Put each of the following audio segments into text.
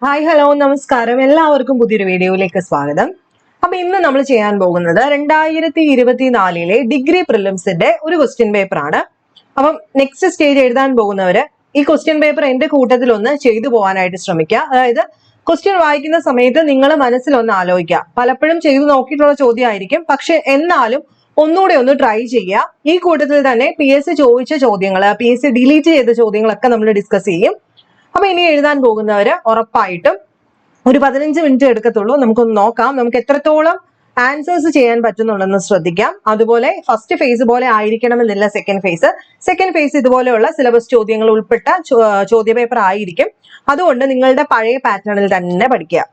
Hi hello നമസ്കാരം, എല്ലാവർക്കും പുതിയൊരു വീഡിയോയിലേക്ക് സ്വാഗതം. അപ്പൊ ഇന്ന് നമ്മൾ ചെയ്യാൻ പോകുന്നത് 2024 ഡിഗ്രി പ്രിലിംസിന്റെ ഒരു ക്വസ്റ്റ്യൻ പേപ്പർ ആണ്. അപ്പം നെക്സ്റ്റ് സ്റ്റേജ് എഴുതാൻ പോകുന്നവര് ഈ ക്വസ്റ്റ്യൻ പേപ്പർ എന്റെ കൂട്ടത്തിൽ ഒന്ന് ചെയ്തു പോകാനായിട്ട് ശ്രമിക്കുക. അതായത് ക്വസ്റ്റ്യൻ വായിക്കുന്ന സമയത്ത് നിങ്ങൾ മനസ്സിലൊന്ന് ആലോചിക്കുക. പലപ്പോഴും ചെയ്തു നോക്കിയിട്ടുള്ള ചോദ്യമായിരിക്കും, പക്ഷെ എന്നാലും ഒന്നുകൂടെ ഒന്ന് ട്രൈ ചെയ്യുക. ഈ കൂട്ടത്തിൽ തന്നെ PSC ചോദിച്ച ചോദ്യങ്ങൾ, PSC ഡിലീറ്റ് ചെയ്ത ചോദ്യങ്ങളൊക്കെ നമ്മൾ ഡിസ്കസ് ചെയ്യും. അപ്പൊ ഇനി എഴുതാൻ പോകുന്നവര് ഉറപ്പായിട്ടും ഒരു 15 മിനിറ്റ് എടുക്കത്തുള്ളൂ. നമുക്കൊന്ന് നോക്കാം നമുക്ക് എത്രത്തോളം ആൻസേഴ്സ് ചെയ്യാൻ പറ്റുന്നുണ്ടെന്ന് ശ്രദ്ധിക്കാം. അതുപോലെ ഫസ്റ്റ് ഫേസ് പോലെ ആയിരിക്കണമെന്നില്ല സെക്കൻഡ് ഫേസ് ഇതുപോലെയുള്ള സിലബസ് ചോദ്യങ്ങൾ ഉൾപ്പെട്ട ചോദ്യപേപ്പർ ആയിരിക്കും. അതുകൊണ്ട് നിങ്ങളുടെ പഴയ പാറ്റേണിൽ തന്നെ പഠിക്കുക.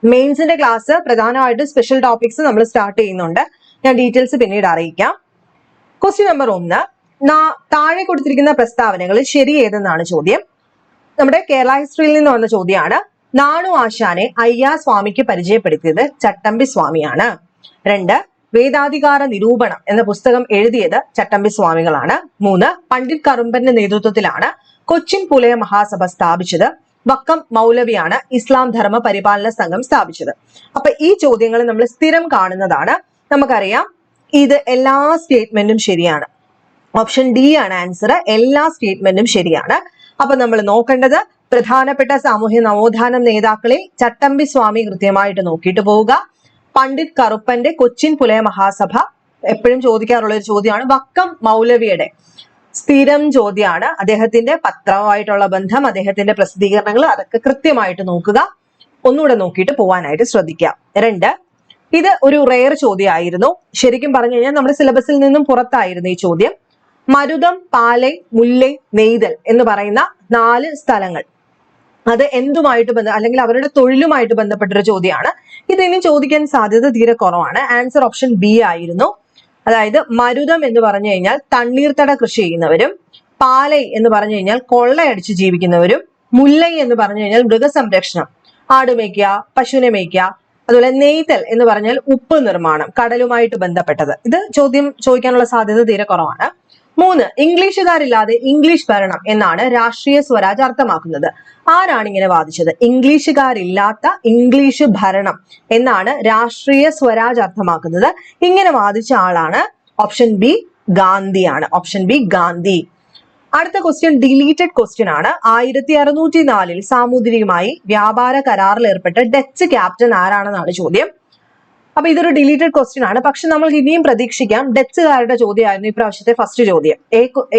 മെയിൻസിന്റെ ക്ലാസ് പ്രധാനമായിട്ടും സ്പെഷ്യൽ ടോപ്പിക്സ് നമ്മൾ സ്റ്റാർട്ട് ചെയ്യുന്നുണ്ട്. ഞാൻ ഡീറ്റെയിൽസ് പിന്നീട് അറിയിക്കാം. ക്വസ്റ്റ്യൻ നമ്പർ 1, താഴെ കൊടുത്തിരിക്കുന്ന പ്രസ്താവനകളിൽ ശരി ഏതെന്നാണ് ചോദ്യം. നമ്മുടെ കേരള ഹിസ്റ്ററിയിൽ നിന്ന് വന്ന ചോദ്യമാണ്. നാണു ആശാനെ അയ്യാസ്വാമിക്ക് പരിചയപ്പെടുത്തിയത് ചട്ടമ്പി സ്വാമിയാണ്. 2, വേദാധികാര നിരൂപണം എന്ന പുസ്തകം എഴുതിയത് ചട്ടമ്പി സ്വാമികളാണ്. 3, പണ്ഡിറ്റ് കറുമ്പന്റെ നേതൃത്വത്തിലാണ് കൊച്ചിൻ പുലയ മഹാസഭ സ്ഥാപിച്ചത്. വക്കം മൗലവിയാണ് ഇസ്ലാം ധർമ്മ പരിപാലന സംഘം സ്ഥാപിച്ചത്. അപ്പൊ ഈ ചോദ്യങ്ങൾ നമ്മൾ സ്ഥിരം കാണുന്നതാണ്. നമുക്കറിയാം ഇത് എല്ലാ സ്റ്റേറ്റ്മെന്റും ശരിയാണ്. ഓപ്ഷൻ ഡി ആണ് ആൻസർ. എല്ലാ സ്റ്റേറ്റ്മെന്റും ശരിയാണ്. അപ്പൊ നമ്മൾ നോക്കേണ്ടത് പ്രധാനപ്പെട്ട സാമൂഹ്യ നവോത്ഥാന നേതാക്കളിൽ ചട്ടമ്പി സ്വാമി കൃത്യമായിട്ട് നോക്കിയിട്ട് പോവുക. പണ്ഡിറ്റ് കറുപ്പന്റെ കൊച്ചിൻ പുലയ മഹാസഭ എപ്പോഴും ചോദിക്കാറുള്ള ഒരു ചോദ്യമാണ്. വക്കം മൗലവിയുടെ സ്ഥിരം ചോദ്യമാണ്. അദ്ദേഹത്തിന്റെ പത്രവുമായിട്ടുള്ള ബന്ധം, അദ്ദേഹത്തിന്റെ പ്രസിദ്ധീകരണങ്ങൾ, അതൊക്കെ കൃത്യമായിട്ട് നോക്കുക. ഒന്നുകൂടെ നോക്കിയിട്ട് പോവാനായിട്ട് ശ്രദ്ധിക്കുക. 2, ഇത് ഒരു റെയർ ചോദ്യമായിരുന്നു. ശരിക്കും പറഞ്ഞു കഴിഞ്ഞാൽ നമ്മുടെ സിലബസിൽ നിന്നും പുറത്തായിരുന്നു ഈ ചോദ്യം. മരുതം, പാലൈ, മുല്ലൈ, നെയ്തൽ എന്ന് പറയുന്ന 4 സ്ഥലങ്ങൾ, അത് എന്തുമായിട്ട് അല്ലെങ്കിൽ അവരുടെ തൊഴിലുമായിട്ട് ബന്ധപ്പെട്ടൊരു ചോദ്യമാണ്. ഇതിനും ചോദിക്കാൻ സാധ്യത തീരെ കുറവാണ്. ആൻസർ ഓപ്ഷൻ ബി ആയിരുന്നു. അതായത് മരുതം എന്ന് പറഞ്ഞു കഴിഞ്ഞാൽ തണ്ണീർത്തട കൃഷി ചെയ്യുന്നവരും, പാലൈ എന്ന് പറഞ്ഞു കഴിഞ്ഞാൽ കൊള്ളയടിച്ച് ജീവിക്കുന്നവരും, മുല്ലൈ എന്ന് പറഞ്ഞു കഴിഞ്ഞാൽ മൃഗസംരക്ഷണം, ആട് മേയ്ക്കുക, പശുവിനെ മേയ്ക്കുക, അതുപോലെ നെയ്തൽ എന്ന് പറഞ്ഞാൽ ഉപ്പ് നിർമ്മാണം, കടലുമായിട്ട് ബന്ധപ്പെട്ടത്. ഇത് ചോദ്യം ചോദിക്കാനുള്ള സാധ്യത തീരെ കുറവാണ്. 3, ഇംഗ്ലീഷുകാരില്ലാതെ ഇംഗ്ലീഷ് ഭരണം എന്നാണ് രാഷ്ട്രീയ സ്വരാജ് അർത്ഥമാക്കുന്നത്. ആരാണ് ഇങ്ങനെ വാദിച്ചത്? ഇംഗ്ലീഷുകാരില്ലാത്ത ഇംഗ്ലീഷ് ഭരണം എന്നാണ് രാഷ്ട്രീയ സ്വരാജ് അർത്ഥമാക്കുന്നത്. ഇങ്ങനെ വാദിച്ച ആളാണ് ഓപ്ഷൻ ബി ഗാന്ധിയാണ്. Option B Gandhi. അടുത്ത ക്വസ്റ്റ്യൻ ഡിലീറ്റഡ് ക്വസ്റ്റ്യൻ ആണ്. 1604 സാമൂതിരിയുമായി വ്യാപാര കരാറിൽ ഏർപ്പെട്ട ഡച്ച് ക്യാപ്റ്റൻ ആരാണെന്നാണ് ചോദ്യം. അപ്പൊ ഇതൊരു ഡിലീറ്റഡ് ക്വസ്റ്റ്യൻ ആണ്. പക്ഷെ നമ്മൾ ഇനിയും പ്രതീക്ഷിക്കാം. ഡച്ചുകാരുടെ ചോദ്യമായിരുന്നു ഇപ്രാവശ്യത്തെ ഫസ്റ്റ് ചോദ്യം.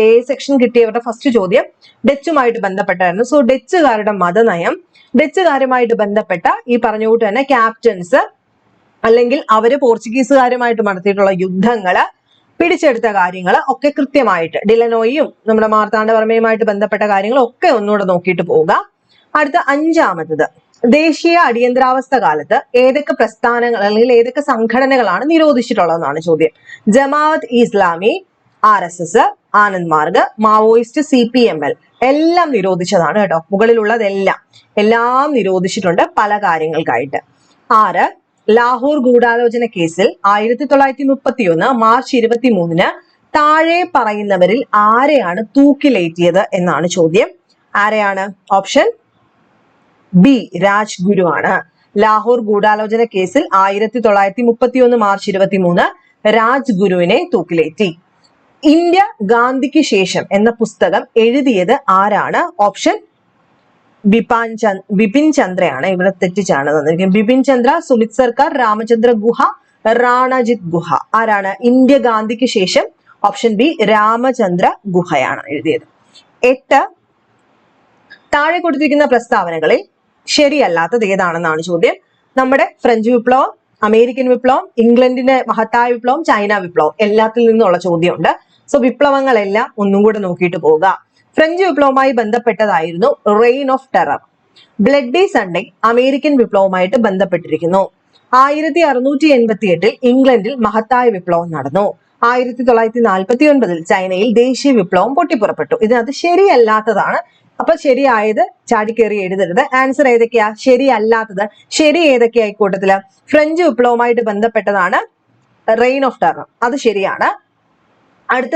എ സെക്ഷൻ കിട്ടിയവരുടെ ഫസ്റ്റ് ചോദ്യം ഡച്ചുമായിട്ട് ബന്ധപ്പെട്ടായിരുന്നു. സോ ഡച്ചുകാരുടെ മതനയം, ഡച്ചുകാരുമായിട്ട് ബന്ധപ്പെട്ട ഈ പറഞ്ഞ കൂട്ട് തന്നെ ക്യാപ്റ്റൻസ്, അല്ലെങ്കിൽ അവര് പോർച്ചുഗീസുകാരുമായിട്ട് നടത്തിയിട്ടുള്ള യുദ്ധങ്ങള്, പിടിച്ചെടുത്ത കാര്യങ്ങൾ ഒക്കെ കൃത്യമായിട്ട് ഡിലനോയും നമ്മുടെ മാർത്താണ്ഡവർമ്മയുമായിട്ട് ബന്ധപ്പെട്ട കാര്യങ്ങളൊക്കെ ഒന്നുകൂടെ നോക്കിയിട്ട് പോവുക. അടുത്ത 5ാമത്തത്, ദേശീയ അടിയന്തരാവസ്ഥ കാലത്ത് ഏതൊക്കെ പ്രസ്ഥാനങ്ങൾ അല്ലെങ്കിൽ ഏതൊക്കെ സംഘടനകളാണ് നിരോധിച്ചിട്ടുള്ളതെന്നാണ് ചോദ്യം. Jamaat Islami, RSS, Anand Marg, Maoist, CPML എല്ലാം നിരോധിച്ചതാണ് കേട്ടോ. എല്ലാം നിരോധിച്ചിട്ടുണ്ട് പല കാര്യങ്ങൾക്കായിട്ട്. 6, ലാഹോർ ഗൂഢാലോചന കേസിൽ 1931 മാർച്ച് 23 താഴെ പറയുന്നവരിൽ ആരെയാണ് തൂക്കിലേറ്റിയത് എന്നാണ് ചോദ്യം. ആരെയാണ്? ഓപ്ഷൻ ബി രാജ്ഗുരു ആണ്. ലാഹോർ ഗൂഢാലോചന കേസിൽ 1931 മാർച്ച് 23 രാജ്ഗുരുവിനെ തൂക്കിലേറ്റി. ഇന്ത്യ ഗാന്ധിക്ക് ശേഷം എന്ന പുസ്തകം എഴുതിയത് ആരാണ്? ഓപ്ഷൻ ബിപിൻ ചന്ദ്രയാണ്. ഇവിടെ തെറ്റിച്ചാണ് തന്നിരിക്കുന്നത്. ബിപിൻ ചന്ദ്ര, സുമിത് സർക്കാർ, രാമചന്ദ്ര ഗുഹ, റാണജിത് ഗുഹ. ആരാണ്? ഇന്ത്യ ഗാന്ധിക്ക് ശേഷം ഓപ്ഷൻ ബി രാമചന്ദ്ര ഗുഹയാണ് എഴുതിയത്. 8, താഴെ കൊടുത്തിരിക്കുന്ന പ്രസ്താവനകളിൽ ശരിയല്ലാത്തത് ഏതാണെന്നാണ് ചോദ്യം. നമ്മുടെ ഫ്രഞ്ച് വിപ്ലവം, അമേരിക്കൻ വിപ്ലവം, ഇംഗ്ലണ്ടിന്റെ മഹത്തായ വിപ്ലവം, ചൈന വിപ്ലവം, എല്ലാത്തിൽ നിന്നുള്ള ചോദ്യമുണ്ട്. സോ വിപ്ലവങ്ങളെല്ലാം ഒന്നും കൂടെ നോക്കിയിട്ട് പോവുക. ഫ്രഞ്ച് വിപ്ലവവുമായി ബന്ധപ്പെട്ടതായിരുന്നു reign of terror. Bloody Sunday American വിപ്ലവവുമായിട്ട് ബന്ധപ്പെട്ടിരിക്കുന്നു. 1688 ഇംഗ്ലണ്ടിൽ മഹത്തായ വിപ്ലവം നടന്നു. 1949 ചൈനയിൽ ദേശീയ വിപ്ലവം പൊട്ടിപ്പുറപ്പെട്ടു. ഇതിനകത്ത് ശരിയല്ലാത്തതാണ്. അപ്പൊ ശരിയായത് ചാടിക്കേറി എഴുതരുത്. ആൻസർ ഏതൊക്കെയാ ശരിയല്ലാത്തത്? ശരി ഏതൊക്കെയാ ഇക്കൂട്ടത്തില്? ഫ്രഞ്ച് വിപ്ലവവുമായിട്ട് ബന്ധപ്പെട്ടതാണ് റെയിൻ ഓഫ് ടെറർ, അത് ശരിയാണ്. അടുത്ത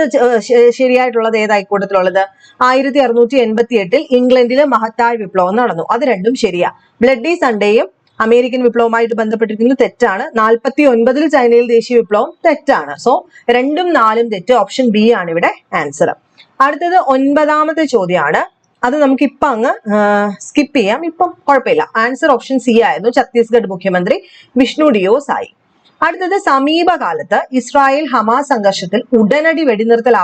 ശരിയായിട്ടുള്ളത് ഏതായിക്കൂട്ടത്തിലുള്ളത്? 1688 ഇംഗ്ലണ്ടിലെ മഹത്തായ വിപ്ലവം നടന്നു. അത് രണ്ടും ശരിയാ. ബ്ലഡി സൺഡേയും അമേരിക്കൻ വിപ്ലവവുമായിട്ട് ബന്ധപ്പെട്ടിരിക്കുന്നത് തെറ്റാണ്. 49 ചൈനയിൽ ദേശീയ വിപ്ലവം തെറ്റാണ്. സോ 2ഉം 4ഉം തെറ്റ്. ഓപ്ഷൻ ബി ആണ് ഇവിടെ ആൻസർ. അടുത്തത് 9ാമത്തെ ചോദ്യമാണ്. അത് നമുക്ക് ഇപ്പൊ അങ്ങ് സ്കിപ്പ് ചെയ്യാം, ഇപ്പം കുഴപ്പമില്ല. ആൻസർ ഓപ്ഷൻ സി ആയിരുന്നു. ഛത്തീസ്ഗഡ് മുഖ്യമന്ത്രി വിഷ്ണു ഡിയോ സായി. അടുത്തത് സമീപകാലത്ത് ഇസ്രായേൽ ഹമാസ് സംഘർഷത്തിൽ ഉടനടി വെടിനിർത്തൽ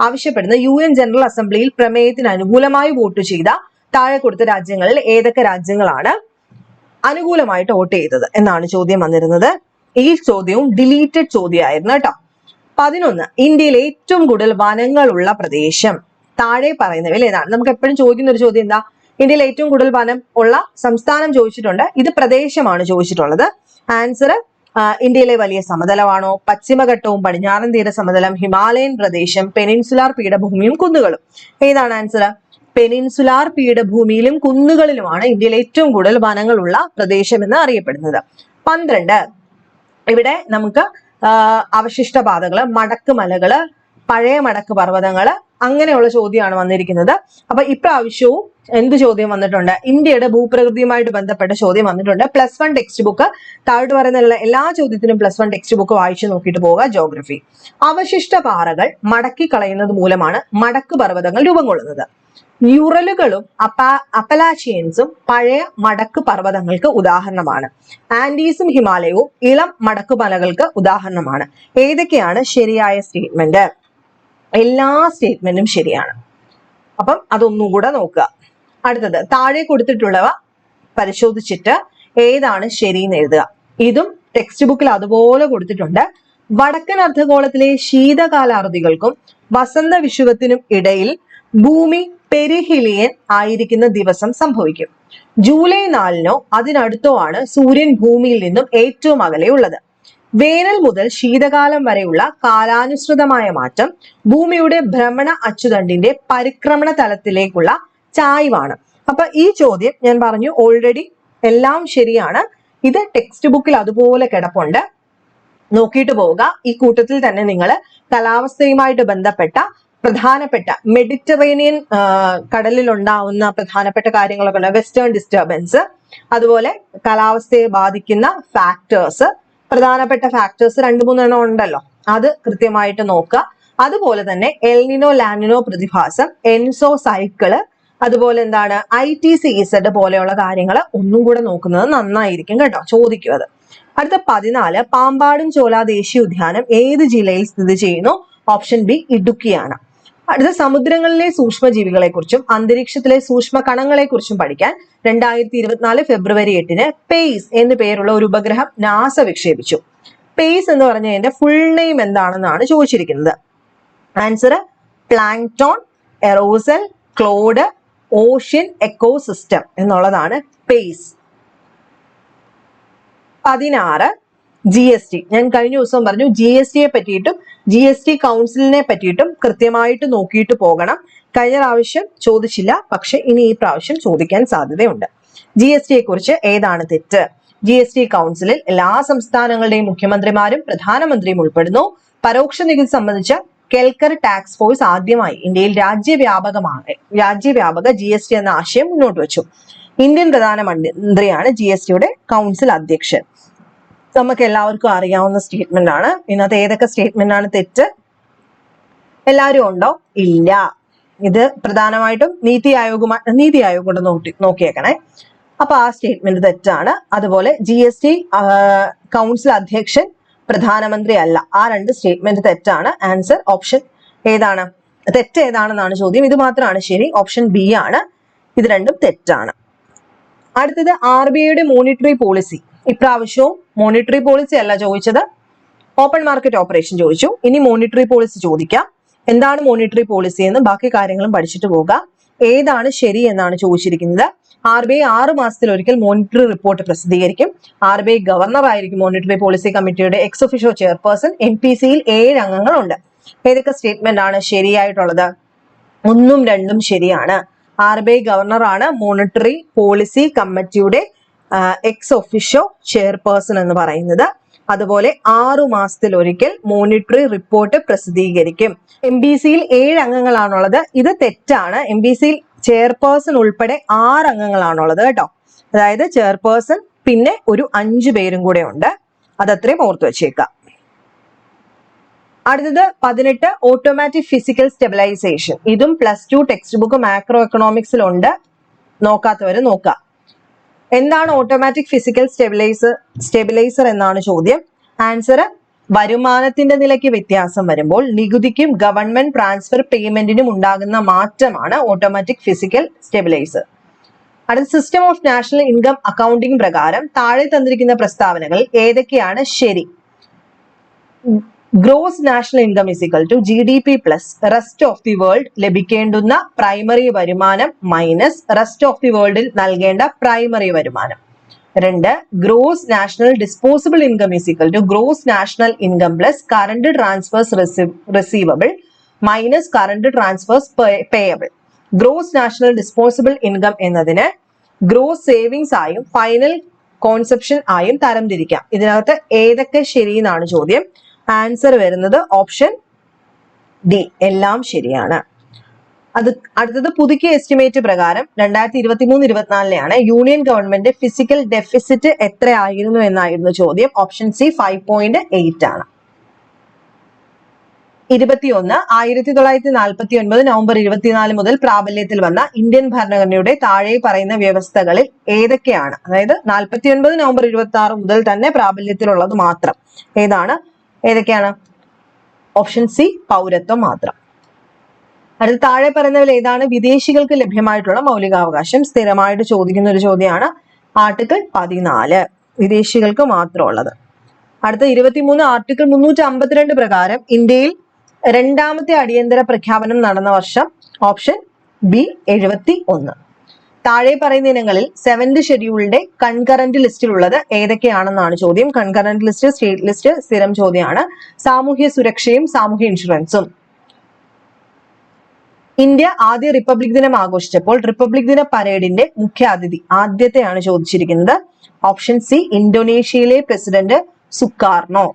ആവശ്യപ്പെടുന്ന UN ജനറൽ അസംബ്ലിയിൽ പ്രമേയത്തിന് അനുകൂലമായി വോട്ട് ചെയ്ത താഴെ കൊടുത്ത രാജ്യങ്ങളിൽ ഏതൊക്കെ രാജ്യങ്ങളാണ് അനുകൂലമായിട്ട് വോട്ട് ചെയ്തത് എന്നാണ് ചോദ്യം വന്നിരുന്നത്. ഈ ചോദ്യവും ഡിലീറ്റഡ് ചോദ്യമായിരുന്നു കേട്ടോ. 11 ഇന്ത്യയിലെ ഏറ്റവും കൂടുതൽ വനങ്ങളുള്ള പ്രദേശം താഴെ പറയുന്നവയിൽ ഏതാണ്? നമുക്ക് എപ്പോഴും ചോദിക്കുന്ന ഒരു ചോദ്യം എന്താ? ഇന്ത്യയിൽ ഏറ്റവും കൂടുതൽ വനം ഉള്ള സംസ്ഥാനം ചോദിച്ചിട്ടുണ്ട്, ഇത് പ്രദേശമാണ് ചോദിച്ചിട്ടുള്ളത്. ആൻസർ ഇന്ത്യയിലെ വലിയ സമതലമാണോ, പശ്ചിമഘട്ടവും പടിഞ്ഞാറൻ തീര സമതലം, ഹിമാലയൻ പ്രദേശം, പെനിൻസുലാർ പീഠഭൂമിയും കുന്നുകളും? ഏതാണ് ആൻസർ? പെനിൻസുലാർ പീഠഭൂമിയിലും കുന്നുകളിലുമാണ് ഇന്ത്യയിലെ ഏറ്റവും കൂടുതൽ വനങ്ങളുള്ള പ്രദേശം എന്ന് അറിയപ്പെടുന്നത്. 12 ഇവിടെ നമുക്ക് അവശിഷ്ട പാതകള്, മടക്ക് മലകള്, പഴയ മടക്ക് പർവ്വതങ്ങള്, അങ്ങനെയുള്ള ചോദ്യമാണ് വന്നിരിക്കുന്നത്. അപ്പൊ ഇപ്രാവശ്യവും എന്ത് ചോദ്യം വന്നിട്ടുണ്ട്? ഇന്ത്യയുടെ ഭൂപ്രകൃതിയുമായിട്ട് ബന്ധപ്പെട്ട ചോദ്യം വന്നിട്ടുണ്ട്. +1 ടെക്സ്റ്റ് ബുക്ക് താഴോട്ട് പറയുന്ന എല്ലാ ചോദ്യത്തിനും +1 ടെക്സ്റ്റ് ബുക്ക് വായിച്ചു നോക്കിയിട്ട് പോവുക. ജോഗ്രഫി. അവശിഷ്ട പാറകൾ മടക്കി കളയുന്നത് മൂലമാണ് മടക്ക് പർവ്വതങ്ങൾ രൂപം കൊള്ളുന്നത്. യുറലുകളും അപ്പലാച്ചിയൻസും പഴയ മടക്ക് പർവ്വതങ്ങൾക്ക് ഉദാഹരണമാണ്. ആൻഡീസും ഹിമാലയവും ഇളം മടക്ക് മലകൾക്ക് ഉദാഹരണമാണ്. ഏതൊക്കെയാണ് ശരിയായ സ്റ്റേറ്റ്മെന്റ്? എല്ലാ സ്റ്റേറ്റ്മെന്റും ശരിയാണ്. അപ്പം അതൊന്നും കൂടെ നോക്കുക. അടുത്തത് താഴെ കൊടുത്തിട്ടുള്ളവ പരിശോധിച്ചിട്ട് ഏതാണ് ശരിയെന്ന് എഴുതുക. ഇതും ടെക്സ്റ്റ് ബുക്കിൽ അതുപോലെ കൊടുത്തിട്ടുണ്ട്. വടക്കൻ അർദ്ധഗോളത്തിലെ ശീതകാലാർതികൾക്കും വസന്ത വിഷുവത്തിനും ഇടയിൽ ഭൂമി പെരിഹിലിയൻ ആയിരിക്കുന്ന ദിവസം സംഭവിക്കും. ജൂലൈ 4-നോ അതിനടുത്തോ ആണ് സൂര്യൻ ഭൂമിയിൽ നിന്നും ഏറ്റവും അകലെയുള്ളത്. വേനൽ മുതൽ ശീതകാലം വരെയുള്ള കാലാനുസൃതമായ മാറ്റം ഭൂമിയുടെ ഭ്രമണ അച്ചുതണ്ടിന്റെ പരിക്രമണ തലത്തിലേക്കുള്ള ചായ്വാണ്. അപ്പൊ ഈ ചോദ്യം ഞാൻ പറഞ്ഞു ഓൾറെഡി എല്ലാം ശരിയാണ്. ഇത് ടെക്സ്റ്റ് ബുക്കിൽ അതുപോലെ കിടപ്പുണ്ട്, നോക്കിയിട്ട് പോവുക. ഈ കൂട്ടത്തിൽ തന്നെ നിങ്ങൾ കാലാവസ്ഥയുമായിട്ട് ബന്ധപ്പെട്ട പ്രധാനപ്പെട്ട മെഡിറ്ററേനിയൻ കടലിൽ ഉണ്ടാവുന്ന പ്രധാനപ്പെട്ട കാര്യങ്ങളൊക്കെ ഉണ്ട്. വെസ്റ്റേൺ ഡിസ്റ്റർബൻസ്, അതുപോലെ കാലാവസ്ഥയെ ബാധിക്കുന്ന ഫാക്ടേഴ്സ്, പ്രധാനപ്പെട്ട ഫാക്ടേഴ്സ് 2-3 ഉണ്ടല്ലോ, അത് കൃത്യമായിട്ട് നോക്കുക. അതുപോലെ തന്നെ എൽനിനോ ലാനിനോ പ്രതിഭാസം, എൻസോ സൈക്കിള്, അതുപോലെ എന്താണ് ITCZ പോലെയുള്ള കാര്യങ്ങൾ ഒന്നും കൂടെ നോക്കുന്നത് നന്നായിരിക്കും കേട്ടോ, ചോദിക്കും അത്. അടുത്ത 14 പാമ്പാടും ചോല ദേശീയ ഉദ്യാനം ഏത് ജില്ലയിൽ സ്ഥിതി ചെയ്യുന്നു? ഓപ്ഷൻ ബി ഇടുക്കിയാണ്. അടുത്ത സമുദ്രങ്ങളിലെ സൂക്ഷ്മജീവികളെ കുറിച്ചും അന്തരീക്ഷത്തിലെ സൂക്ഷ്മ കണങ്ങളെ കുറിച്ചും പഠിക്കാൻ 2024 ഫെബ്രുവരി 8-ന് പേസ് എന്ന് പേരുള്ള ഒരു ഉപഗ്രഹം നാസ വിക്ഷേപിച്ചു. പേസ് എന്ന് പറഞ്ഞതിന്റെ ഫുൾ നെയിം എന്താണെന്നാണ് ചോദിച്ചിരിക്കുന്നത്. Answer plankton aerosol cloud ocean ecosystem എന്നുള്ളതാണ് പേസ്. 16 GST. ഞാൻ കഴിഞ്ഞ ദിവസം പറഞ്ഞു GSTയെ പറ്റിയിട്ടും GST കൗൺസിലിനെ പറ്റിയിട്ടും കൃത്യമായിട്ട് നോക്കിയിട്ട് പോകണം. കഴിഞ്ഞ പ്രാവശ്യം ചോദിച്ചില്ല, പക്ഷെ ഇനി ഈ പ്രാവശ്യം ചോദിക്കാൻ സാധ്യതയുണ്ട്. GSTയെ കുറിച്ച് ഏതാണ് തെറ്റ്? GST കൗൺസിലിൽ എല്ലാ സംസ്ഥാനങ്ങളുടെയും മുഖ്യമന്ത്രിമാരും പ്രധാനമന്ത്രിയും ഉൾപ്പെടുന്നു. പരോക്ഷ നികുതി സംബന്ധിച്ച കെൽക്കർ ടാക്സ് ഫോഴ്സ് ആദ്യമായി ഇന്ത്യയിൽ രാജ്യവ്യാപക GST എന്ന ആശയം മുന്നോട്ട് വെച്ചു. ഇന്ത്യൻ പ്രധാനമന്ത്രിയാണ് GSTയുടെ കൗൺസിൽ അധ്യക്ഷൻ. നമുക്ക് എല്ലാവർക്കും അറിയാവുന്ന സ്റ്റേറ്റ്മെന്റ് ആണ്. ഇതിനകത്ത് ഏതൊക്കെ സ്റ്റേറ്റ്മെന്റ് ആണ് തെറ്റ്? എല്ലാവരും ഉണ്ടോ? ഇല്ല. ഇത് പ്രധാനമായിട്ടും നീതി ആയോഗ് കൊണ്ട് നോക്കിയേക്കണേ. അപ്പൊ ആ സ്റ്റേറ്റ്മെന്റ് തെറ്റാണ്. അതുപോലെ GST കൗൺസിൽ അധ്യക്ഷൻ പ്രധാനമന്ത്രി അല്ല. ആ 2 സ്റ്റേറ്റ്മെന്റ് തെറ്റാണ്. ആൻസർ ഓപ്ഷൻ ഏതാണ്? തെറ്റ് ഏതാണെന്നാണ് ചോദ്യം. ഇത് മാത്രമാണ് ശരി, ഓപ്ഷൻ ബി ആണ്. ഇത് രണ്ടും തെറ്റാണ്. അടുത്തത് RBIയുടെ മോണിറ്ററി പോളിസി. ഇപ്രാവശ്യവും മോണിറ്ററി പോളിസി അല്ല ചോദിച്ചത്, ഓപ്പൺ മാർക്കറ്റ് ഓപ്പറേഷൻ ചോദിച്ചു. ഇനി മോണിറ്ററി പോളിസി ചോദിക്കാം. എന്താണ് മോണിറ്ററി പോളിസി എന്ന് ബാക്കി കാര്യങ്ങളും പഠിച്ചിട്ട് പോവുക. ഏതാണ് ശരി എന്നാണ് ചോദിച്ചിരിക്കുന്നത്. RBI 6 മാസത്തിലൊരിക്കൽ മോണിറ്ററി റിപ്പോർട്ട് പ്രസിദ്ധീകരിക്കും. RBI ഗവർണർ ആയിരിക്കും മോണിറ്ററി പോളിസി കമ്മിറ്റിയുടെ എക്സ് ഒഫീഷ്യോ ചെയർപേഴ്സൺ. MPCയിൽ 7 അംഗങ്ങളുണ്ട്. ഏതൊക്കെ സ്റ്റേറ്റ്മെന്റ് ആണ് ശരിയായിട്ടുള്ളത്? 1ഉം 2ഉം ശരിയാണ്. RBI ഗവർണർ ആണ് മോണിറ്ററി പോളിസി കമ്മിറ്റിയുടെ എക്സ് ഒഫീഷ്യോ ചെയർപേഴ്സൺ എന്ന് പറയുന്നത്. അതുപോലെ 6 മാസത്തിലൊരിക്കൽ മോണിറ്ററി റിപ്പോർട്ട് പ്രസിദ്ധീകരിക്കും. MBCയിൽ 7 അംഗങ്ങളാണുള്ളത്. ഇത് തെറ്റാണ്. MBCയിൽ ചെയർപേഴ്സൺ ഉൾപ്പെടെ 6 അംഗങ്ങളാണുള്ളത് കേട്ടോ. അതായത് ചെയർപേഴ്സൺ പിന്നെ ഒരു 5 പേരും കൂടെ ഉണ്ട്. അതത്രയും ഓർത്തു വെച്ചേക്കാം. അടുത്തത് 18 ഓട്ടോമാറ്റിക് ഫിസിക്കൽ സ്റ്റെബിലൈസേഷൻ. ഇതും +2 ടെക്സ്റ്റ് ബുക്ക് മാക്രോ എക്കണോമിക്സിലുണ്ട്. നോക്കാത്തവര് നോക്കാം. എന്താണ് ഓട്ടോമാറ്റിക് ഫിസിക്കൽ സ്റ്റെബിലൈസർ എന്നാണ് ചോദ്യം. ആൻസർ, വരുമാനത്തിന്റെ നിലയ്ക്ക് വ്യത്യാസം വരുമ്പോൾ നികുതിക്കും ഗവൺമെന്റ് ട്രാൻസ്ഫർ പേയ്മെന്റിനും ഉണ്ടാകുന്ന മാറ്റമാണ് ഓട്ടോമാറ്റിക് ഫിസിക്കൽ സ്റ്റെബിലൈസർ. അടുത്ത system of national income accounting പ്രകാരം താഴെ തന്നിരിക്കുന്ന പ്രസ്താവനകൾ ഏതൊക്കെയാണ് ശരി? Gross national income = GDP plus rest of the world ലഭിക്കേണ്ടുന്ന പ്രൈമറി വരുമാനം മൈനസ് റെസ്റ്റ് ഓഫ് ദി വേൾഡിൽ നൽകേണ്ട പ്രൈമറി വരുമാനം. 2, gross national disposable income = gross national income plus current transfers receivable minus current transfers payable. Gross national disposable income എന്നതിന് gross savings ആയും final consumption ആയും തരംതിരിക്കാം. ഇതിനകത്ത് ഏതൊക്കെ ശരിയെന്നാണ് ചോദ്യം. ആൻസർ വരുന്നത് ഓപ്ഷൻ ഡി, എല്ലാം ശരിയാണ്. അടുത്തത് പുതുക്കിയ എസ്റ്റിമേറ്റ് പ്രകാരം 2023-24 യൂണിയൻ ഗവൺമെന്റ് ഫിസിക്കൽ ഡെഫിസിറ്റ് എത്രയായിരുന്നു എന്നായിരുന്നു ചോദ്യം. ഓപ്ഷൻ സി 5.8 ആണ്. 21 1949 നവംബർ 24 മുതൽ പ്രാബല്യത്തിൽ വന്ന ഇന്ത്യൻ ഭരണഘടനയുടെ താഴെ പറയുന്ന വ്യവസ്ഥകളിൽ ഏതൊക്കെയാണ്? അതായത് 49 നവംബർ 26 മുതൽ തന്നെ പ്രാബല്യത്തിലുള്ളത് മാത്രം ഏതൊക്കെയാണ്? ഓപ്ഷൻ സി പൗരത്വം മാത്രം. അടുത്ത താഴെ പറയുന്നതിൽ ഏതാണ് വിദേശികൾക്ക് ലഭ്യമായിട്ടുള്ള മൗലികാവകാശം? സ്ഥിരമായിട്ട് ചോദിക്കുന്ന ഒരു ചോദ്യമാണ്. ആർട്ടിക്കിൾ 14 വിദേശികൾക്ക് മാത്രമുള്ളത്. അടുത്ത 23 ആർട്ടിക്കിൾ 352 പ്രകാരം ഇന്ത്യയിൽ രണ്ടാമത്തെ അടിയന്തര പ്രഖ്യാപനം നടന്ന വർഷം. Option B 71. താഴെ പറയുന്ന ഇനങ്ങളിൽ 7th ഷെഡ്യൂളിന്റെ കൺകറന്റ് ലിസ്റ്റിലുള്ളത് ഏതൊക്കെയാണെന്നാണ് ചോദ്യം. കൺകറന്റ് ലിസ്റ്റ്, സ്റ്റേറ്റ് ലിസ്റ്റ് സ്ഥിരം ചോദ്യമാണ്. സാമൂഹ്യ സുരക്ഷയും സാമൂഹ്യ ഇൻഷുറൻസും. ഇന്ത്യ ആദ്യ റിപ്പബ്ലിക് ദിനം ആഘോഷിച്ചപ്പോൾ റിപ്പബ്ലിക് ദിന പരേഡിന്റെ മുഖ്യാതിഥി ആദ്യത്തെയാണ് ചോദിച്ചിരിക്കുന്നത്. ഓപ്ഷൻ സി ഇന്തോനേഷ്യയിലെ പ്രസിഡന്റ് സുകാർണോ.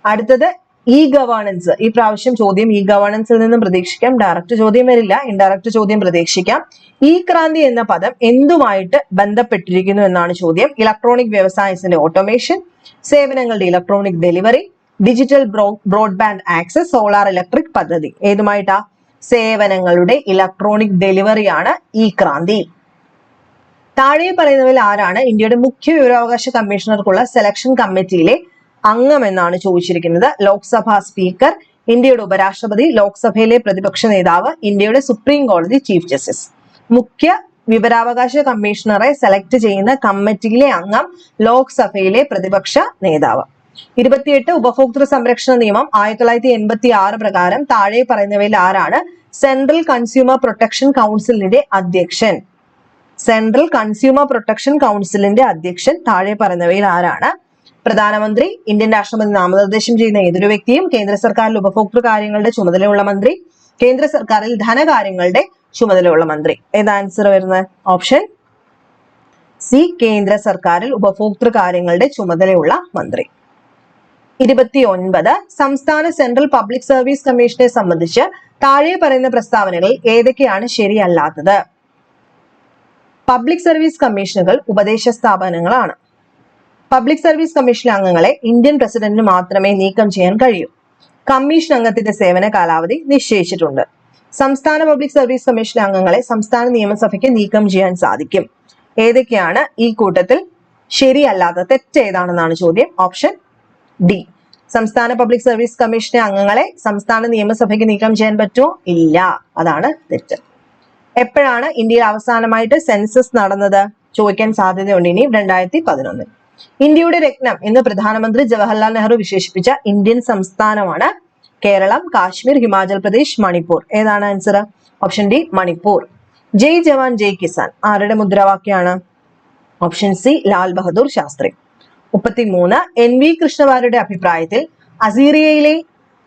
അടുത്തത് ഇ ഗവേണൻസ്. ഈ പ്രാവശ്യം ചോദ്യം ഇ ഗവേണൻസിൽ നിന്നും പ്രതീക്ഷിക്കാം. ഡയറക്റ്റ് ചോദ്യം വരില്ല, ഇൻഡയറക്റ്റ് ചോദ്യം പ്രതീക്ഷിക്കാം. ഈ ക്രാന്തി എന്ന പദം എന്തുമായിട്ട് ബന്ധപ്പെട്ടിരിക്കുന്നു എന്നാണ് ചോദ്യം. ഇലക്ട്രോണിക് വ്യവസായത്തിന്റെ ഓട്ടോമേഷൻ, സേവനങ്ങളുടെ electronic delivery, digital broadband access, solar electric പദ്ധതി. ഏതുമായിട്ടാ? സേവനങ്ങളുടെ ഇലക്ട്രോണിക് ഡെലിവറിയാണ് ഈ ക്രാന്തി. താഴെ പറയുന്നവരിൽ ആരാണ് ഇന്ത്യയുടെ മുഖ്യ വിവരാവകാശ കമ്മീഷണർക്കുള്ള സെലക്ഷൻ കമ്മിറ്റിയിലെ അംഗം എന്നാണ് ചോദിച്ചിരിക്കുന്നത്. ലോക്സഭാ സ്പീക്കർ, ഇന്ത്യയുടെ ഉപരാഷ്ട്രപതി, ലോക്സഭയിലെ പ്രതിപക്ഷ നേതാവ്, ഇന്ത്യയുടെ സുപ്രീം കോടതി ചീഫ് ജസ്റ്റിസ്. മുഖ്യ വിവരാവകാശ കമ്മീഷണറെ സെലക്ട് ചെയ്യുന്ന കമ്മിറ്റിയിലെ അംഗം ലോക്സഭയിലെ പ്രതിപക്ഷ നേതാവ്. 28 ഉപഭോക്തൃ സംരക്ഷണ നിയമം 1986 പ്രകാരം താഴെ പറയുന്നവയിൽ ആരാണ് സെൻട്രൽ കൺസ്യൂമർ പ്രൊട്ടക്ഷൻ കൗൺസിലിന്റെ അധ്യക്ഷൻ? സെൻട്രൽ കൺസ്യൂമർ പ്രൊട്ടക്ഷൻ കൗൺസിലിന്റെ അധ്യക്ഷൻ താഴെ പറയുന്നവയിൽ ആരാണ്? പ്രധാനമന്ത്രി, ഇന്ത്യൻ രാഷ്ട്രപതി നാമനിർദ്ദേശം ചെയ്യുന്ന ഏതൊരു വ്യക്തിയും, കേന്ദ്ര സർക്കാരിൽ ഉപഭോക്തൃ കാര്യങ്ങളുടെ ചുമതലയുള്ള മന്ത്രി, കേന്ദ്ര സർക്കാരിൽ ധനകാര്യങ്ങളുടെ ചുമതലയുള്ള മന്ത്രി. ഏതാ ആൻസർ വരുന്നത്? ഓപ്ഷൻ സി കേന്ദ്ര സർക്കാരിൽ ഉപഭോക്തൃ കാര്യങ്ങളുടെ ചുമതലയുള്ള മന്ത്രി. 29 സംസ്ഥാന സെൻട്രൽ പബ്ലിക് സർവീസ് കമ്മീഷനെ സംബന്ധിച്ച് താഴെ പറയുന്ന പ്രസ്താവനകൾ ഏതൊക്കെയാണ് ശരിയല്ലാത്തത്? പബ്ലിക് സർവീസ് കമ്മീഷനുകൾ ഉപദേശ സ്ഥാപനങ്ങളാണ്. പബ്ലിക് സർവീസ് കമ്മീഷനിലെ അംഗങ്ങളെ ഇന്ത്യൻ പ്രസിഡന്റിന് മാത്രമേ നീക്കം ചെയ്യാൻ കഴിയൂ. കമ്മീഷൻ അംഗത്തിന്റെ സേവന കാലാവധി നിശ്ചയിച്ചിട്ടുണ്ട്. സംസ്ഥാന പബ്ലിക് സർവീസ് കമ്മീഷനിലെ അംഗങ്ങളെ സംസ്ഥാന നിയമസഭയ്ക്ക് നീക്കം ചെയ്യാൻ സാധിക്കും. ഏതൊക്കെയാണ് ഈ കൂട്ടത്തിൽ ശരിയല്ലാത്ത തെറ്റ് ഏതാണെന്നാണ് ചോദ്യം. Option D. സംസ്ഥാന പബ്ലിക് സർവീസ് കമ്മീഷനിലെ അംഗങ്ങളെ സംസ്ഥാന നിയമസഭയ്ക്ക് നീക്കം ചെയ്യാൻ പറ്റുമോ? ഇല്ല, അതാണ് തെറ്റ്. എപ്പോഴാണ് ഇന്ത്യയിൽ അവസാനമായിട്ട് സെൻസസ് നടന്നത്? ചോദിക്കാൻ സാധ്യതയുണ്ട് ഇനി. 2011. ഇന്ത്യയുടെ രത്നം എന്ന് പ്രധാനമന്ത്രി ജവഹർലാൽ നെഹ്റു വിശേഷിപ്പിച്ച ഇന്ത്യൻ സംസ്ഥാനമാണ് കേരളം, കാശ്മീർ, ഹിമാചൽ പ്രദേശ്, മണിപ്പൂർ. ഏതാണ് answer? Option D Manipur. Jai Jawan Jai Kisan ആരുടെ മുദ്രാവാക്യമാണ്? Option C Lal Bahadur Shastri. 33 NV കൃഷ്ണവാര്യരുടെ അഭിപ്രായത്തിൽ അസീറിയയിലെ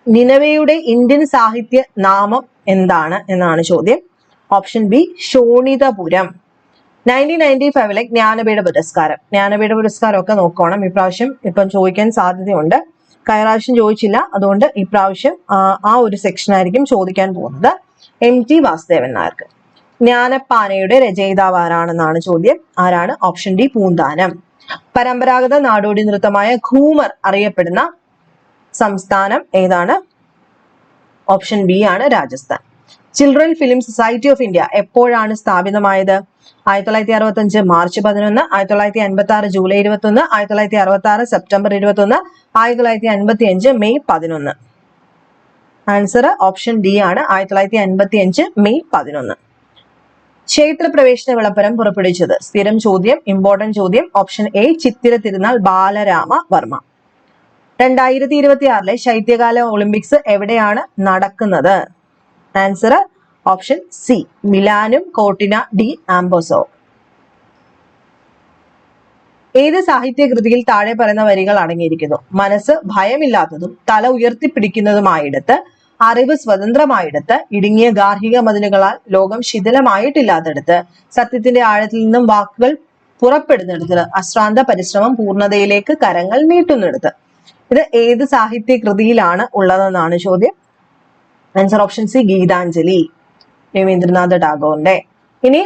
നിനവയുടെ ഇന്ത്യൻ സാഹിത്യ നാമം എന്താണ് എന്നാണ് ചോദ്യം. Option B Sonitapuram. 1995 ജ്ഞാനപീഠ പുരസ്കാരം. ജ്ഞാനപീഠ പുരസ്കാരം ഒക്കെ നോക്കണം. ഇപ്രാവശ്യം ഇപ്പം ചോദിക്കാൻ സാധ്യതയുണ്ട്. കഴിഞ്ഞ പ്രാവശ്യം ചോദിച്ചില്ല, അതുകൊണ്ട് ഇപ്രാവശ്യം ആ ഒരു സെക്ഷൻ ആയിരിക്കും ചോദിക്കാൻ പോകുന്നത്. MT വാസുദേവൻ നായർക്ക്. ജ്ഞാനപ്പാനയുടെ രചയിതാവ് ആരാണെന്നാണ് ചോദ്യം. ആരാണ്? Option D Poonthanam. പരമ്പരാഗത നാടോടി നൃത്തമായ ഘൂമർ അറിയപ്പെടുന്ന സംസ്ഥാനം ഏതാണ്? ഓപ്ഷൻ ബി ആണ് Rajasthan. Children film society of India എപ്പോഴാണ് സ്ഥാപിതമായത്? 1965 March 11, 1956 July 21, 1966 September 21, 1955 May 11. Answer option D ആണ്, 1955 മെയ് 11. ക്ഷേത്ര പ്രവേശന വിളംബരം പുറപ്പെടുവിച്ചത്? സ്ഥിരം ചോദ്യം, ഇമ്പോർട്ടന്റ് ചോദ്യം. Option A Chithira Thirunal Balarama Varma. 2026 ശൈത്യകാല ഒളിമ്പിക്സ് എവിടെയാണ് നടക്കുന്നത്? ആൻസർ ഓപ്ഷൻ സി മിലാനും കോർട്ടിന ഡി ആംബോസോ. ഏത് സാഹിത്യകൃതിയിൽ താഴെ പറയുന്ന വരികൾ അടങ്ങിയിരിക്കുന്നു? മനസ്സ് ഭയമില്ലാത്തതും തല ഉയർത്തിപ്പിടിക്കുന്നതുമായിടത്ത്, അറിവ് സ്വതന്ത്രമായിടത്ത്, ഇടുങ്ങിയ ഗാർഹിക മതിലുകളാൽ ലോകം ശിഥിലമായിട്ടില്ലാത്തടത്ത്, സത്യത്തിന്റെ ആഴത്തിൽ നിന്നും വാക്കുകൾ പുറപ്പെടുന്നിടത്ത്, അശ്രാന്ത പരിശ്രമം പൂർണ്ണതയിലേക്ക് കരങ്ങൾ നീട്ടുന്നിടത്ത്. ഇത് ഏത് സാഹിത്യ കൃതിയിലാണ് ഉള്ളതെന്നാണ് ചോദ്യം. Answer option C Gitanjali, Rabindranath ടാഗോറിന്റെ. ഇനി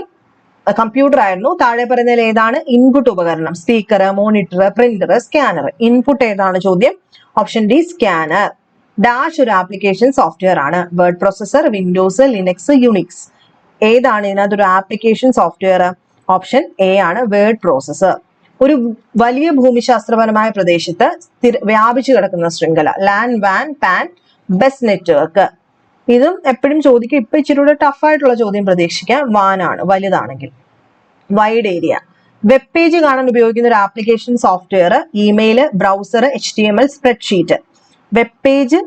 കമ്പ്യൂട്ടർ ആയിരുന്നു. താഴെ പറയുന്നതിൽ ഏതാണ് ഇൻപുട്ട് ഉപകരണം? Speaker, monitor, printer, scanner. Input ഏതാണ് ചോദ്യം? Option D scanner. ഡാഷ് ഒരു ആപ്ലിക്കേഷൻ സോഫ്റ്റ്വെയർ ആണ്. Word processor, Windows, Linux, Unix. ഏതാണ് ഇതിനകത്ത് ഒരു ആപ്ലിക്കേഷൻ സോഫ്റ്റ്വെയർ? ഓപ്ഷൻ എ ആണ് വേർഡ് പ്രോസസർ. ഒരു വലിയ ഭൂമിശാസ്ത്രപരമായ പ്രദേശത്ത് വ്യാപിച്ചു കിടക്കുന്ന ശൃംഖല. ലാൻ, വാൻ, പാൻ, ബസ് നെറ്റ്വർക്ക്. ഇതും എപ്പോഴും ചോദിക്കും. ഇപ്പൊ ഇച്ചിരി കൂടെ ടഫായിട്ടുള്ള ചോദ്യം പ്രതീക്ഷിക്കാം. വാൻ ആണ് വലുതാണെങ്കിൽ. Wide area. വെബ് പേജ് കാണാൻ ഉപയോഗിക്കുന്ന ഒരു application software, email, browser, HTML, spreadsheet. Web page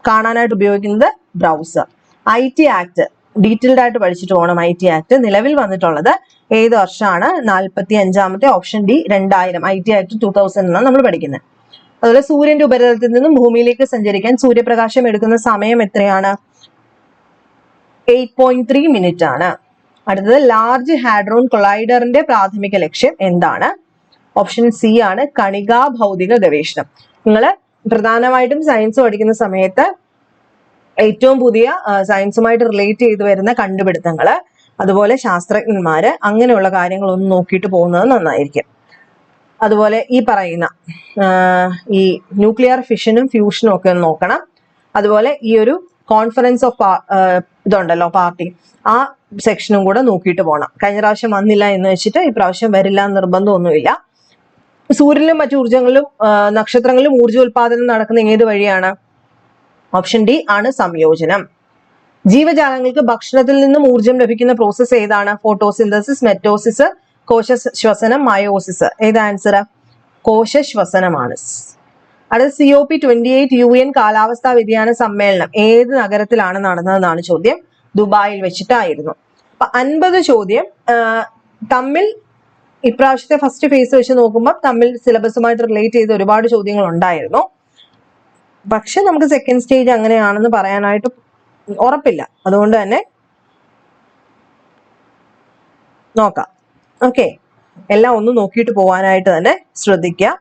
കാണാനായിട്ട് ഉപയോഗിക്കുന്നത് ബ്രൗസർ. IT ആക്ട് ഡീറ്റെയിൽഡ് ആയിട്ട് പഠിച്ചിട്ട് പോകണം. IT ആക്ട് നിലവിൽ വന്നിട്ടുള്ളത് ഏത് വർഷമാണ്? 45ാമത്തെ. Option D 2000. IT ആക്ട് 2000 എന്നാണ് നമ്മൾ പഠിക്കുന്നത്. അതുപോലെ സൂര്യന്റെ ഉപരിതലത്തിൽ നിന്നും ഭൂമിയിലേക്ക് സഞ്ചരിക്കാൻ സൂര്യപ്രകാശം എടുക്കുന്ന സമയം എത്രയാണ്? 8.3 മിനിറ്റ് ആണ്. അടുത്തത് ലാർജ് ഹാഡ്രോൺ കൊളൈഡറിന്റെ പ്രാഥമിക ലക്ഷ്യം എന്താണ്? ഓപ്ഷൻ സി ആണ് കണികാ ഭൗതിക ഗവേഷണം. നിങ്ങൾ പ്രധാനമായിട്ടും സയൻസ് പഠിക്കുന്ന സമയത്ത് ഏറ്റവും പുതിയ സയൻസുമായിട്ട് റിലേറ്റ് ചെയ്ത് വരുന്ന കണ്ടുപിടുത്തങ്ങള്, അതുപോലെ ശാസ്ത്രജ്ഞന്മാര്, അങ്ങനെയുള്ള കാര്യങ്ങളൊന്നും നോക്കിയിട്ട് പോകുന്നത് നന്നായിരിക്കും. അതുപോലെ ഈ പറയുന്ന ഈ ന്യൂക്ലിയർ ഫിഷനും ഫ്യൂഷനും ഒക്കെ ഒന്ന് നോക്കണം. അതുപോലെ ഈ ഒരു കോൺഫറൻസ് ഓഫ് ഇതുണ്ടല്ലോ പാർട്ടി, ആ സെക്ഷനും കൂടെ നോക്കിയിട്ട് പോകണം. കഴിഞ്ഞ പ്രാവശ്യം വന്നില്ല എന്ന് വെച്ചിട്ട് ഇപ്രാവശ്യം വരില്ല എന്ന് നിർബന്ധമൊന്നുമില്ല. സൂര്യനിലും മറ്റു ഊർജ്ജങ്ങളിലും നക്ഷത്രങ്ങളിലും ഊർജ്ജോൽപാദനം നടക്കുന്ന ഏത് വഴിയാണ്? ഓപ്ഷൻ ഡി ആണ് സംയോജനം. ജീവജാലങ്ങൾക്ക് ഭക്ഷണത്തിൽ നിന്നും ഊർജ്ജം ലഭിക്കുന്ന പ്രോസസ്സ് ഏതാണ്? ഫോട്ടോസിന്തസിസ്, മെറ്റോസിസ്, കോശശ്വസനം, മയോസിസ്. ഏത് ആൻസർ? കോശശ്വസനമാണ്. അടുത്ത COP28 UN കാലാവസ്ഥാ വ്യതിയാന സമ്മേളനം ഏത് നഗരത്തിലാണ് നടന്നതെന്നാണ് ചോദ്യം. ദുബായിൽ വെച്ചിട്ടായിരുന്നു. അപ്പൊ 50 ചോദ്യം തമ്മിൽ ഇപ്രാവശ്യത്തെ ഫസ്റ്റ് ഫേസ് വെച്ച് നോക്കുമ്പോൾ തമ്മിൽ സിലബസുമായിട്ട് റിലേറ്റ് ചെയ്ത് ഒരുപാട് ചോദ്യങ്ങൾ ഉണ്ടായിരുന്നു. പക്ഷെ നമുക്ക് സെക്കൻഡ് സ്റ്റേജ് അങ്ങനെയാണെന്ന് പറയാനായിട്ട് ഉറപ്പില്ല. അതുകൊണ്ട് തന്നെ നോക്കാം. ഓക്കെ, എല്ലാം ഒന്ന് നോക്കിയിട്ട് പോകാനായിട്ട് തന്നെ ശ്രദ്ധിക്കുക.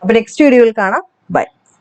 അപ്പൊ നെക്സ്റ്റ് വീഡിയോയിൽ കാണാം. ബൈ.